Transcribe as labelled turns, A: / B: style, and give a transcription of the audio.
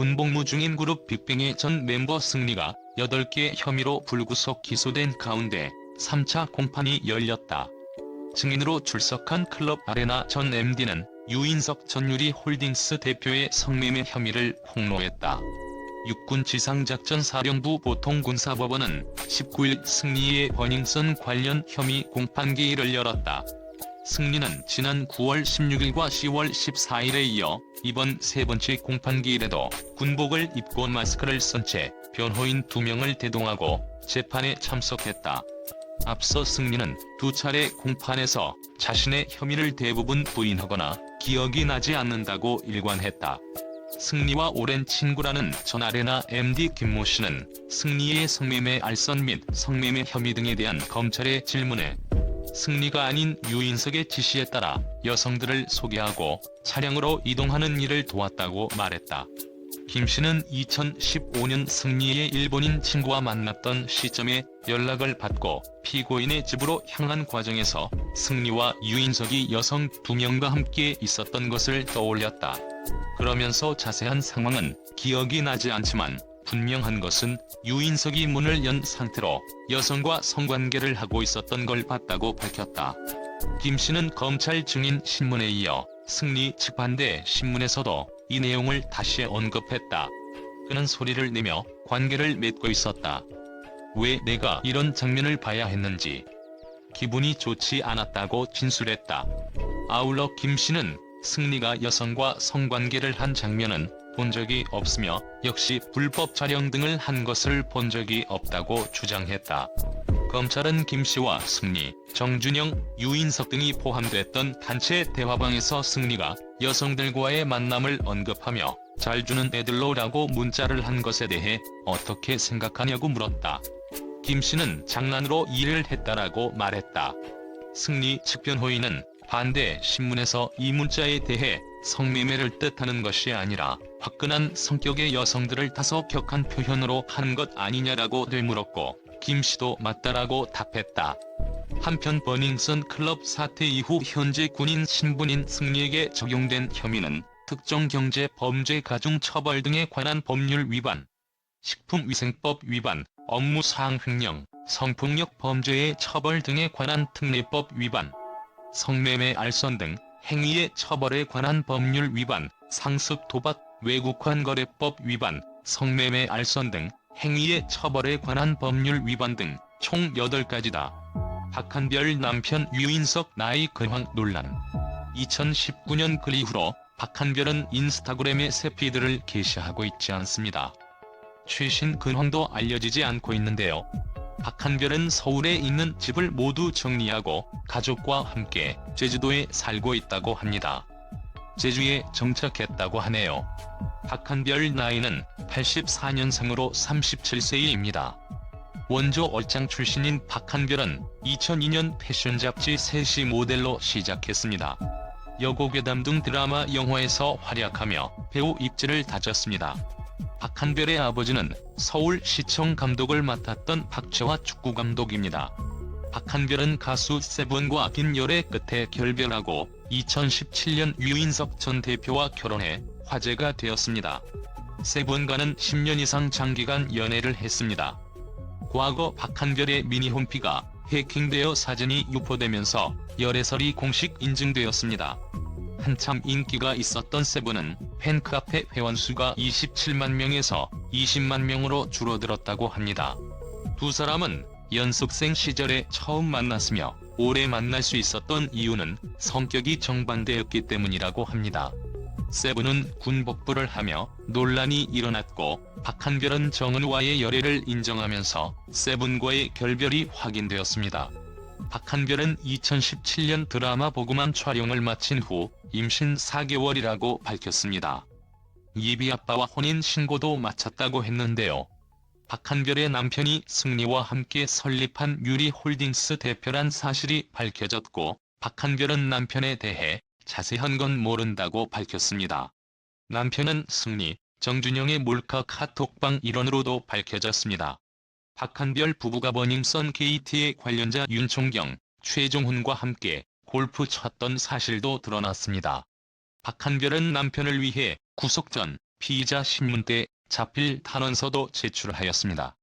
A: 군복무 중인 그룹 빅뱅의 전 멤버 승리가 8개 혐의로 불구속 기소된 가운데 3차 공판이 열렸다. 증인으로 출석한 클럽 아레나 전 MD는 유인석 전 유리홀딩스 대표의 성매매 혐의를 폭로했다. 육군 지상작전사령부 보통군사법원은 19일 승리의 버닝썬 관련 혐의 공판기일을 열었다. 승리는 지난 9월 16일과 10월 14일에 이어 이번 세 번째 공판기일에도 군복을 입고 마스크를 쓴 채 변호인 2명을 대동하고 재판에 참석했다. 앞서 승리는 2차례 공판에서 자신의 혐의를 대부분 부인하거나 기억이 나지 않는다고 일관했다. 승리와 오랜 친구라는 전 아레나 MD 김모 씨는 승리의 성매매 알선 및 성매매 혐의 등에 대한 검찰의 질문에 승리가 아닌 유인석의 지시에 따라 여성들을 소개하고 차량으로 이동하는 일을 도왔다고 말했다. 김 씨는 2015년 승리의 일본인 친구와 만났던 시점에 연락을 받고 피고인의 집으로 향한 과정에서 승리와 유인석이 여성 2명과 함께 있었던 것을 떠올렸다. 그러면서 자세한 상황은 기억이 나지 않지만 분명한 것은 유인석이 문을 연 상태로 여성과 성관계를 하고 있었던 걸 봤다고 밝혔다. 김 씨는 검찰 증인 신문에 이어 승리 측 반대 신문에서도 이 내용을 다시 언급했다. 그는 소리를 내며 관계를 맺고 있었다. 왜 내가 이런 장면을 봐야 했는지 기분이 좋지 않았다고 진술했다. 아울러 김 씨는 승리가 여성과 성관계를 한 장면은 본 적이 없으며 역시 불법 촬영 등을 한 것을 본 적이 없다고 주장했다. 검찰은 김 씨와 승리, 정준영, 유인석 등이 포함됐던 단체 대화방에서 승리가 여성들과의 만남을 언급하며 잘 주는 애들로라고 문자를 한 것에 대해 어떻게 생각하냐고 물었다. 김 씨는 장난으로 일을 했다라고 말했다. 승리 측 변호인은 반대 신문에서 이 문자에 대해 성매매를 뜻하는 것이 아니라 화끈한 성격의 여성들을 다소 격한 표현으로 하는 것 아니냐라고 되물었고 김 씨도 맞다라고 답했다. 한편 버닝썬 클럽 사태 이후 현재 군인 신분인 승리에게 적용된 혐의는 특정경제범죄 가중처벌 등에 관한 법률 위반, 식품위생법 위반, 업무사항 횡령, 성폭력 범죄의 처벌 등에 관한 특례법 위반, 성매매 알선 등 행위의 처벌에 관한 법률 위반, 상습 도박, 외국환 거래법 위반, 성매매 알선 등 행위의 처벌에 관한 법률 위반 등 총 8가지다. 박한별 남편 유인석 나이 근황 논란. 2019년 그 이후로 박한별은 인스타그램에 새 피드를 게시하고 있지 않습니다. 최신 근황도 알려지지 않고 있는데요. 박한별은 서울에 있는 집을 모두 정리하고 가족과 함께 제주도에 살고 있다고 합니다. 제주에 정착했다고 하네요. 박한별 나이는 84년생으로 37세입니다. 원조 얼짱 출신인 박한별은 2002년 패션 잡지 셋이 모델로 시작했습니다. 여고괴담 등 드라마 영화에서 활약하며 배우 입지를 다졌습니다. 박한별의 아버지는 서울시청 감독을 맡았던 박채화 축구감독입니다. 박한별은 가수 세븐과 긴 열애 끝에 결별하고 2017년 유인석 전 대표와 결혼해 화제가 되었습니다. 세븐과는 10년 이상 장기간 연애를 했습니다. 과거 박한별의 미니홈피가 해킹되어 사진이 유포되면서 열애설이 공식 인증되었습니다. 한참 인기가 있었던 세븐은 팬카페 회원수가 27만 명에서 20만 명으로 줄어들었다고 합니다. 두 사람은 연습생 시절에 처음 만났으며 오래 만날 수 있었던 이유는 성격이 정반대였기 때문이라고 합니다. 세븐은 군복무를 하며 논란이 일어났고 박한별은 정은와의 열애를 인정하면서 세븐과의 결별이 확인되었습니다. 박한별은 2017년 드라마 보고만 촬영을 마친 후 임신 4개월이라고 밝혔습니다. 예비 아빠와 혼인 신고도 마쳤다고 했는데요. 박한별의 남편이 승리와 함께 설립한 유리홀딩스 대표란 사실이 밝혀졌고 박한별은 남편에 대해 자세한 건 모른다고 밝혔습니다. 남편은 승리, 정준영의 몰카 카톡방 일원으로도 밝혀졌습니다. 박한별 부부가 버닝썬 KT의 관련자 윤총경, 최종훈과 함께 골프 쳤던 사실도 드러났습니다. 박한별은 남편을 위해 구속 전 피의자 신문대에 자필 탄원서도 제출하였습니다.